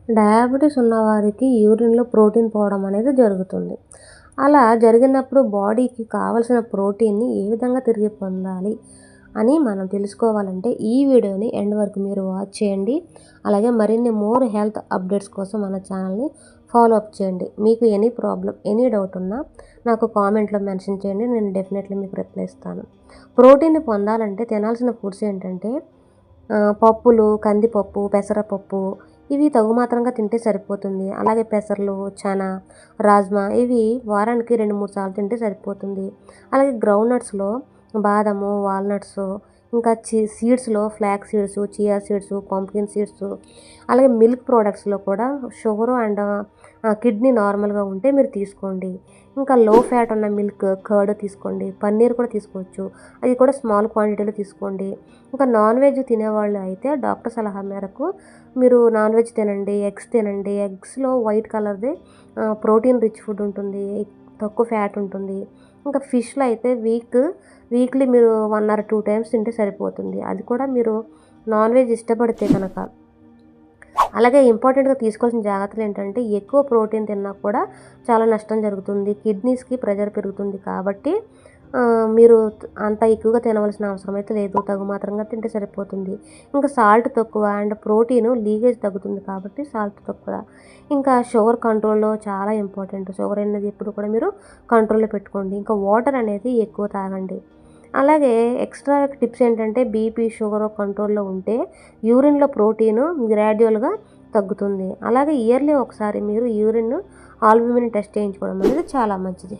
Diabetes ఉన్నవారికి యూరిన్‌లో protein పోవడం అనేది జరుగుతుంది. అలా జరిగినప్పుడు బాడీకి కావాల్సిన ప్రోటీన్‌ని ఏ విధంగా తిరిగి పొందాలి అని మనం తెలుసుకోవాలంటే ఈ వీడియోని ఎండ్ వరకు మీరు వాచ్ చేయండి. అలాగే మరిన్ని మోర్ హెల్త్ అప్డేట్స్ కోసం మన ఛానల్‌ని ఫాలో అప్ చేయండి. మీకు ఎనీ ప్రాబ్లమ్, ఎనీ డౌట్ ఉన్నా నాకు కామెంట్‌లో మెన్షన్ చేయండి. నేను డెఫినెట్‌లీ మీకు రిప్లై ఇస్తాను. ప్రోటీన్‌ని పొందాలంటే తినాల్సిన ఫుడ్స్ ఏంటంటే పప్పులు, కందిపప్పు, పెసరపప్పు ఇవి తగు మాత్రంగా తింటే సరిపోతుంది. అలాగే పెసర్లు, చనా, రాజ్మా ఇవి వారానికి 2, 3 సార్లు తింటే సరిపోతుంది. అలాగే గ్రౌండ్ నట్స్‌లో బాదము, వాల్‌నట్స్ ఇంకా సీడ్స్‌లో flax seeds, chia seeds, pumpkin seeds అలాగే మిల్క్ ప్రొడక్ట్స్‌లో కూడా షుగరు అండ్ కిడ్నీ నార్మల్‌గా ఉంటే మీరు తీసుకోండి. ఇంకా లో ఫ్యాట్ ఉన్న మిల్క్, కర్డ్ తీసుకోండి. పన్నీర్ కూడా తీసుకోవచ్చు. అది కూడా స్మాల్ క్వాంటిటీలో తీసుకోండి. ఇంకా నాన్ వెజ్ తినేవాళ్ళు అయితే డాక్టర్ సలహా మేరకు మీరు నాన్ వెజ్ తినండి, ఎగ్స్ తినండి. ఎగ్స్‌లో వైట్ కలర్‌ది ప్రోటీన్ రిచ్ ఫుడ్ ఉంటుంది. తక్కువ ఫ్యాట్ ఉంటుంది. ఇంకా ఫిష్‌లో అయితే వీక్లీ మీరు 1 ఆర్ 2 టైమ్స్ తింటే సరిపోతుంది. అది కూడా మీరు నాన్ వెజ్ ఇష్టపడితే కనుక. అలాగే ఇంపార్టెంట్‌గా తీసుకోవాల్సిన జాగ్రత్తలు ఏంటంటే ఎక్కువ ప్రోటీన్ తిన్నా కూడా చాలా నష్టం జరుగుతుంది. కిడ్నీస్‌కి ప్రెషర్ పెరుగుతుంది కాబట్టి మీరు అంత ఎక్కువగా తినవలసిన అవసరం అయితే లేదు. తగు మాత్రంగా తింటే సరిపోతుంది. ఇంకా సాల్ట్ తక్కువ అండ్ ప్రోటీను లీకేజ్ తగ్గుతుంది కాబట్టి సాల్ట్ తక్కువ. ఇంకా షుగర్ కంట్రోల్‌లో చాలా ఇంపార్టెంట్. షుగర్ అనేది ఎప్పుడు కూడా మీరు కంట్రోల్‌లో పెట్టుకోండి. ఇంకా వాటర్ అనేది ఎక్కువ తాగండి. అలాగే ఎక్స్ట్రా టిప్స్ ఏంటంటే బీపీ, షుగర్ కంట్రోల్‌లో ఉంటే యూరిన్‌లో ప్రోటీను గ్రాడ్యువల్‌గా తగ్గుతుంది. అలాగే ఇయర్లీ ఒకసారి మీరు యూరిన్ ఆల్బుమిన్ టెస్ట్ చేయించుకోవడం అనేది చాలా మంచిది.